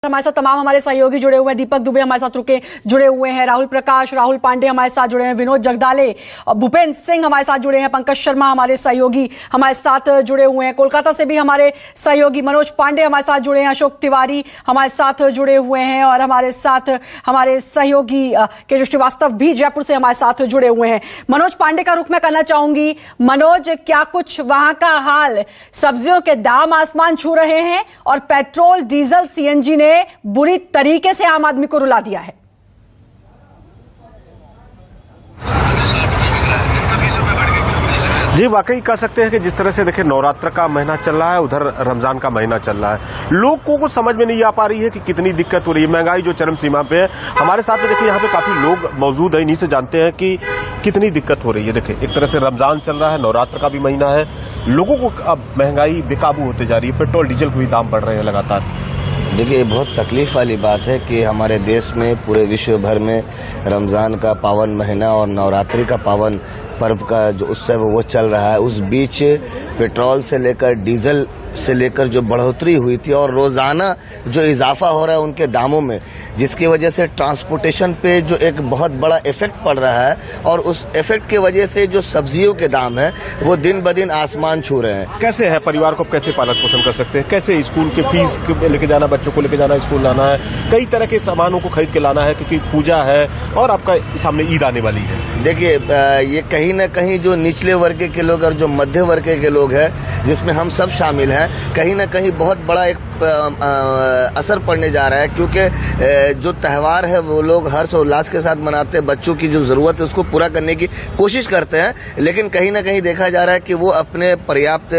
हमारे साथ तमाम हमारे सहयोगी जुड़े हुए हैं। दीपक दुबे हमारे साथ जुड़े हुए हैं, राहुल प्रकाश, राहुल पांडे हमारे साथ जुड़े हैं, विनोद जगदाले, भूपेंद्र सिंह हमारे साथ जुड़े हैं, पंकज शर्मा हमारे सहयोगी हमारे साथ जुड़े हुए हैं, कोलकाता से भी हमारे सहयोगी मनोज पांडे हमारे साथ जुड़े हैं, अशोक तिवारी हमारे साथ जुड़े हुए हैं और हमारे साथ हमारे सहयोगी केशव श्रीवास्तव भी जयपुर से हमारे साथ जुड़े हुए हैं। मनोज पांडे का रुख मैं करना चाहूंगी। मनोज, क्या कुछ वहां का हाल? सब्जियों के दाम आसमान छू रहे हैं और पेट्रोल, डीजल, सीएनजी ने बुरी तरीके से आम आदमी को रुला दिया है। जी, वाकई कह सकते हैं कि जिस तरह से देखिए नवरात्र का महीना चल रहा है, उधर रमजान का महीना चल रहा है, लोगों को समझ में नहीं आ पा रही है कि कितनी दिक्कत हो रही है। महंगाई जो चरम सीमा पे है। हमारे साथ में देखिए यहाँ पे काफी लोग मौजूद है, इन्हीं से जानते हैं कि कितनी दिक्कत हो रही है। देखिए एक तरह से रमजान चल रहा है, नवरात्र का भी महीना है, लोगों को अब महंगाई बेकाबू होते जा रही है, पेट्रोल डीजल के भी दाम बढ़ रहे हैं लगातार। देखिए, बहुत तकलीफ वाली बात है कि हमारे देश में, पूरे विश्व भर में रमज़ान का पावन महीना और नवरात्रि का पावन पर्व का जो उत्सव वो चल रहा है, उस बीच पेट्रोल से लेकर डीजल से लेकर जो बढ़ोतरी हुई थी और रोजाना जो इजाफा हो रहा है उनके दामों में, जिसकी वजह से ट्रांसपोर्टेशन पे जो एक बहुत बड़ा इफेक्ट पड़ रहा है और उस इफेक्ट की वजह से जो सब्जियों के दाम है वो दिन ब दिन आसमान छू रहे हैं। कैसे है, परिवार को कैसे पालन पोषण कर सकते हैं? कैसे स्कूल के फीस लेके जाना, बच्चों को लेके जाना, स्कूल लाना है, कई तरह के सामानों को खरीद के लाना है क्योंकि पूजा है और आपका सामने ईद आने वाली है। देखिए, ये कहीं न कहीं जो निचले वर्ग के लोग और जो मध्य वर्ग के लोग हैं, जिसमें हम सब शामिल हैं, कहीं न कहीं बहुत बड़ा एक असर पड़ने जा रहा है, क्योंकि जो त्यौहार है वो लोग हर्ष और उल्लास के साथ मनाते हैं, बच्चों की जो जरूरत है उसको पूरा करने की कोशिश करते हैं, लेकिन कहीं न कहीं देखा जा रहा है कि वो अपने पर्याप्त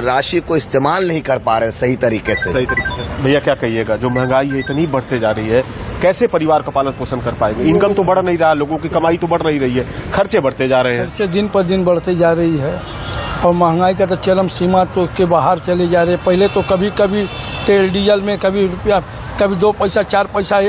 राशि को इस्तेमाल नहीं कर पा रहे सही तरीके से। भैया क्या कहिएगा, जो महंगाई है इतनी बढ़ते जा रही है, कैसे परिवार का पालन पोषण कर पाएंगे? इनकम तो बढ़ नहीं रहा, लोगों की कमाई तो बढ़ नहीं रही है, खर्चे बढ़ते जा रहे हैं, खर्चे दिन पर दिन बढ़ते जा रही है और महंगाई का तो चरम सीमा तो के बाहर चले जा रहे हैं। पहले तो कभी कभी तेल डीजल में कभी रुपया, कभी 2 पैसा 4 पैसा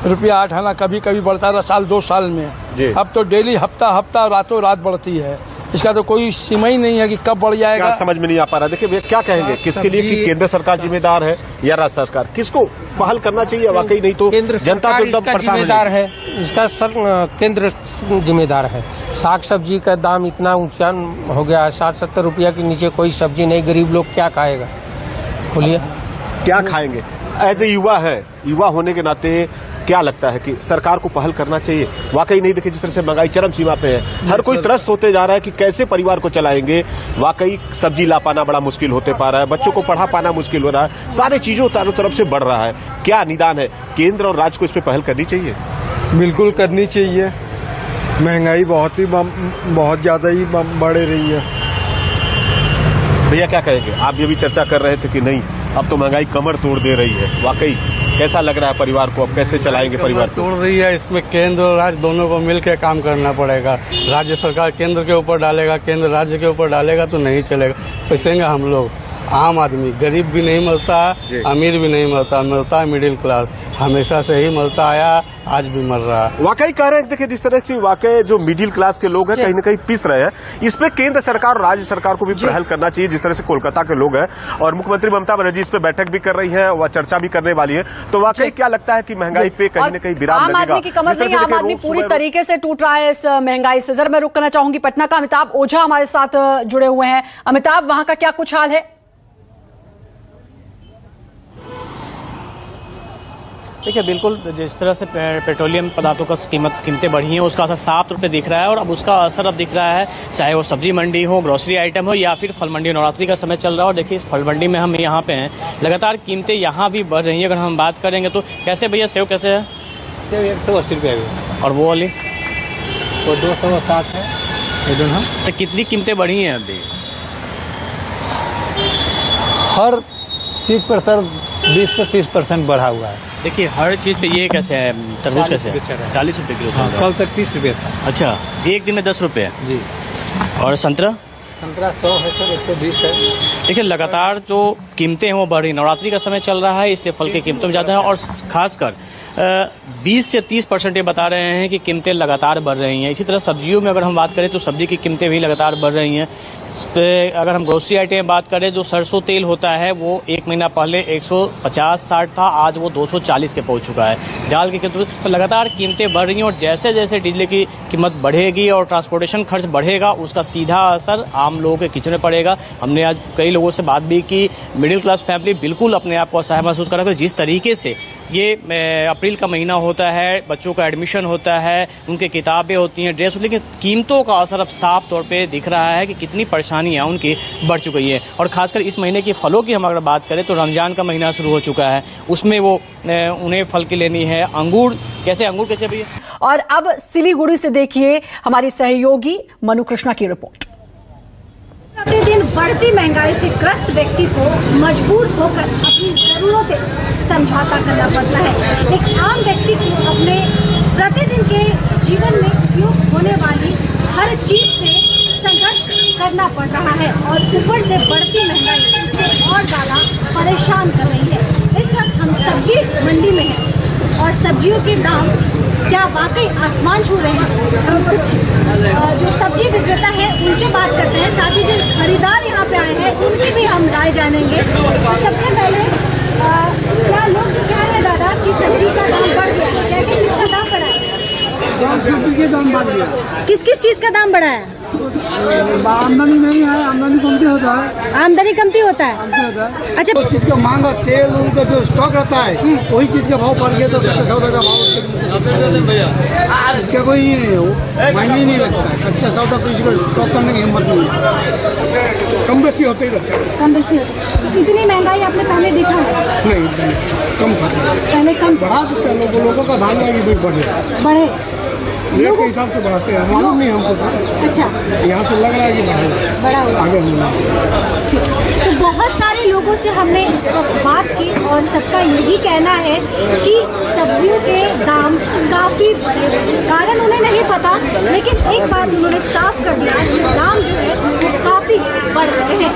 रुपया 8 आना कभी कभी बढ़ता रहा साल 2 साल में। अब तो डेली हफ्ता रातों रात बढ़ती है, इसका तो कोई सीमा ही नहीं है कि कब बढ़ जाएगा, समझ में नहीं आ पा रहा। देखिए क्या कहेंगे, किसके लिए कि केंद्र सरकार जिम्मेदार है या राज्य सरकार? किसको पहल करना चाहिए? वाकई नहीं तो जनता तो एकदम परेशान जिम्मेदार है, इसका सर केंद्र जिम्मेदार है। साग सब्जी का दाम इतना ऊंचा हो गया है, 60-70 रुपया के नीचे कोई सब्जी नहीं, गरीब लोग क्या खाएगा? बोलिए क्या खाएंगे? एज ए युवा है, युवा होने के नाते क्या लगता है कि सरकार को पहल करना चाहिए? वाकई नहीं, देखिए जिस तरह से महंगाई चरम सीमा पे है, हर कोई त्रस्त होते जा रहा है कि कैसे परिवार को चलाएंगे। वाकई सब्जी ला पाना बड़ा मुश्किल होते पा रहा है, बच्चों को पढ़ा पाना मुश्किल हो रहा है, सारी चीजों चारों तरफ से बढ़ रहा है। क्या निदान है? केंद्र और राज्य को इस पर पहल करनी चाहिए? बिल्कुल करनी चाहिए। महंगाई बहुत ज्यादा ही बढ़ रही है। भैया क्या कहेंगे, आप ये भी चर्चा कर रहे थे कि नहीं अब तो महंगाई कमर तोड़ दे रही है, वाकई कैसा लग रहा है परिवार को? अब कैसे चलाएंगे परिवार को? तोड़ रही है, इसमें केंद्र और राज्य दोनों को मिलकर काम करना पड़ेगा। राज्य सरकार केंद्र के ऊपर डालेगा, केंद्र राज्य के ऊपर डालेगा तो नहीं चलेगा। पैसेंगे हम लोग, आम आदमी, गरीब भी नहीं मरता, अमीर भी नहीं मरता, मिलता है मिडिल क्लास, हमेशा से ही मरता आया, आज भी मर रहा है। वाकई कह रहे हैं, देखिए जिस तरह से वाकई जो मिडिल क्लास के लोग हैं कहीं न कहीं पिस रहे हैं, इसमें केंद्र सरकार और राज्य सरकार को भी पहल करना चाहिए। जिस तरह से कोलकाता के लोग हैं और मुख्यमंत्री ममता बनर्जी इस पे बैठक भी कर रही है, वह चर्चा भी करने वाली है, तो वाकई क्या लगता है कि महंगाई पे कहीं न कहीं विराम लगेगा? आम आदमी की कमर नहीं, आम आदमी पूरी तरीके से टूट रहा है इस महंगाई से। जरा मैं रुक करना चाहूंगी पटना का अमिताभ ओझा हमारे साथ जुड़े हुए हैं। अमिताभ, वहां का क्या कुछ हाल है? देखिए, बिल्कुल जिस तरह से पेट्रोलियम पदार्थों का कीमतें बढ़ी हैं, उसका असर 7 रुपये दिख रहा है और अब उसका असर अब दिख रहा है, चाहे वो सब्जी मंडी हो, ग्रोसरी आइटम हो या फिर फल मंडी। नवरात्रि का समय चल रहा है और देखिए इस फल मंडी में हम यहाँ पे हैं, लगातार कीमतें यहाँ भी बढ़ रही हैं। अगर हम बात करेंगे तो कैसे भैया, सेव कैसे है? सेव 180 रुपये है और वो वाली वो 260 है। अच्छा, कितनी कीमतें बढ़ी हैं अभी? हर चीज पर सर 20 से 30% बढ़ा हुआ है। देखिए हर चीज पे ये कैसे है? तरबूज कैसे है? 40 रुपये किलो। कल तक 30 रुपये था। अच्छा, एक दिन में 10 रुपये जी। और संतरा संतरा 100 है सर, 120 है। देखिए लगातार जो कीमतें हैं वो बढ़ रही, नवरात्रि का समय चल रहा है इसलिए फल की कीमतें ज्यादा है और खासकर 20 से 30% ये बता रहे हैं कि कीमतें लगातार बढ़ रही हैं। इसी तरह सब्जियों में अगर हम बात करें तो सब्जी की कीमतें भी लगातार बढ़ रही हैं। अगर हम ग्रोसरी आइटम में बात करें, जो सरसों तेल होता है वो एक महीना पहले 150-60 था, आज वो 240 के पहुंच चुका है। दाल की कीमत तो लगातार कीमतें बढ़ रही हैं और जैसे जैसे डीजल की कीमत बढ़ेगी और ट्रांसपोर्टेशन खर्च बढ़ेगा उसका सीधा असर आम लोगों के किचन में पड़ेगा। हमने आज कई लोगों से बात भी की, मिडिल क्लास फैमिली बिल्कुल अपने आप को असहाय महसूस कर रहा है। जिस तरीके से ये अप्रैल का महीना होता है, बच्चों का एडमिशन होता है, उनके किताबें होती हैं, ड्रेस, लेकिन कीमतों का असर अब साफ तौर पे दिख रहा है कि कितनी परेशानियां उनकी बढ़ चुकी है। और खासकर इस महीने की फलों की हम अगर बात करें तो रमजान का महीना शुरू हो चुका है, उसमें वो उन्हें फल की लेनी है। अंगूर कैसे भैया? और अब सिलीगुड़ी से देखिए हमारी सहयोगी मनु कृष्णा की रिपोर्ट। प्रतिदिन बढ़ती महंगाई से ग्रस्त व्यक्ति को मजबूर होकर अपनी जरूरतें समझौता करना पड़ता है। एक आम व्यक्ति को अपने प्रतिदिन के जीवन में उपयोग होने वाली हर चीज से संघर्ष करना पड़ रहा है और ऊपर से बढ़ती महंगाई उसे और ज्यादा परेशान कर रही है। इस वक्त हम सब्जी मंडी में हैं और सब्जियों के दाम क्या वाकई आसमान छू रहे हैं। हम कुछ जो सब्जी विक्रेता है उनसे बात करते हैं, साथ ही जो खरीदार यहाँ पे आए हैं उनकी भी हम राय जानेंगे। तो सबसे पहले क्या लोग जो कह रहे हैं दादा कि सब्जी का दाम बढ़ गया है, क्या किस चीज़ का दाम बढ़ा है? सब्जी के दाम बढ़ गया। किस किस चीज़ का दाम बढ़ा है? आमदनी नहीं है, आमदनी कमती होता है। आमदनी कमती होता है। अच्छा, जो चीज़ का मांग तेल उनका जो स्टॉक रहता है वही चीज़ का भाव बढ़ गया तो कच्चा सौदा का भाव इसका कोई नहीं हो, मायने ही नहीं लगता है। कच्चा सौदा कोई इसको स्टॉक करने की हिम्मत नहीं है, कम बेसी होते ही रहता है। कम बेसी होता है। तो इतनी महंगाई आपने पहले देखा है? नहीं, कम खाता है। पहले कम बढ़ा देते हैं लोगों का महंगाई भी बढ़े रेट के हिसाब से बढ़ाते हैं, मालूम नहीं हमको। अच्छा, यहाँ से लग रहा है कि बड़ा हुआ। आगे होना। ठीक, तो बहुत सारे लोगों से हमने इस वक्त बात की और सबका यही कहना है कि सब्जियों के दाम काफ़ी बढ़े हुए। कारण उन्हें नहीं पता, लेकिन एक बात उन्होंने साफ कर दिया कि दाम जो है वो काफ़ी बढ़ रहे हैं।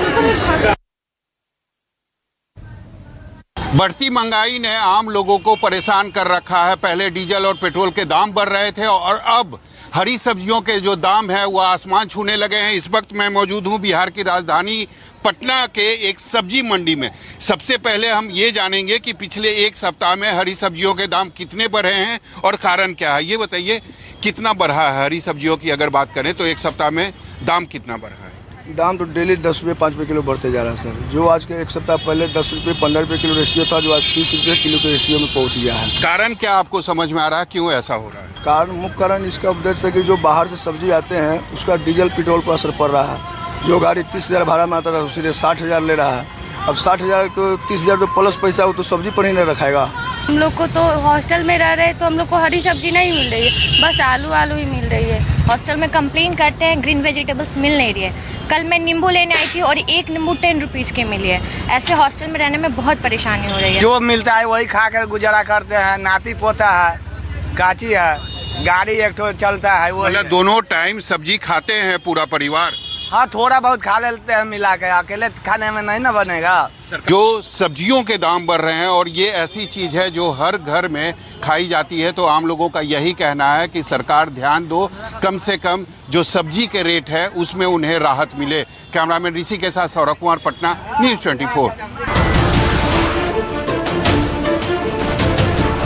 बढ़ती महंगाई ने आम लोगों को परेशान कर रखा है। पहले डीजल और पेट्रोल के दाम बढ़ रहे थे और अब हरी सब्जियों के जो दाम है वो आसमान छूने लगे हैं। इस वक्त मैं मौजूद हूँ बिहार की राजधानी पटना के एक सब्जी मंडी में। सबसे पहले हम ये जानेंगे कि पिछले एक सप्ताह में हरी सब्जियों के दाम कितने बढ़े हैं और कारण क्या है। ये बताइए कितना बढ़ा है हरी सब्जियों की अगर बात करें तो एक सप्ताह में दाम कितना बढ़ा है? दाम तो डेली 10 रुपये 5 रुपये किलो बढ़ते जा रहा है सर। जो आज के एक सप्ताह पहले 10 रुपये 15 रुपये किलो रेशियो था, जो आज 30 रुपये किलो के रेशियो में पहुंच गया है। कारण क्या आपको समझ में आ रहा है, क्यों ऐसा हो रहा है? कारण मुख्य कारण इसका उद्देश्य है कि जो बाहर से सब्जी आते हैं उसका डीजल पेट्रोल पर असर पड़ रहा है। जो गाड़ी 30,000 भाड़ा में आता था उसी 60,000 ले रहा है। अब 60,000 को 30,000 तो प्लस पैसा वो तो सब्जी पर ही नहीं रखेगा। हम लोग को तो हॉस्टल में रह रहे हैं तो हम लोग को हरी सब्जी नहीं मिल रही है, बस आलू ही मिल रही है। हॉस्टल में कंप्लेन करते हैं ग्रीन वेजिटेबल्स मिल नहीं रही है। कल मैं नींबू लेने आई थी और एक नींबू 10 रुपीज़ की मिली है। ऐसे हॉस्टल में रहने में बहुत परेशानी हो रही है। जो मिलता है वही खा कर गुजारा करते हैं। नाती पोता है, काची है, गाड़ी एक तो चलता है। वो दोनों टाइम सब्जी खाते हैं पूरा परिवार? हाँ, थोड़ा बहुत खा लेते हैं मिला के, अकेले खाने में नहीं ना बनेगा। जो सब्जियों के दाम बढ़ रहे हैं और ये ऐसी चीज है जो हर घर में खाई जाती है, तो आम लोगों का यही कहना है कि सरकार ध्यान दो, कम से कम जो सब्जी के रेट है उसमें उन्हें राहत मिले। कैमरामैन ऋषि के साथ सौरभ कुमार, पटना, न्यूज़ 24।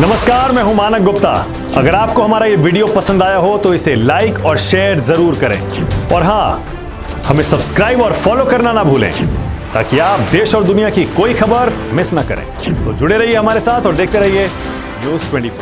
नमस्कार, मैं हूं मानक गुप्ता। अगर आपको हमारा ये वीडियो पसंद आया हो तो इसे लाइक और शेयर जरूर करें और हाँ, हमें सब्सक्राइब और फॉलो करना ना भूलें ताकि आप देश और दुनिया की कोई खबर मिस ना करें। तो जुड़े रहिए हमारे साथ और देखते रहिए न्यूज़ 24।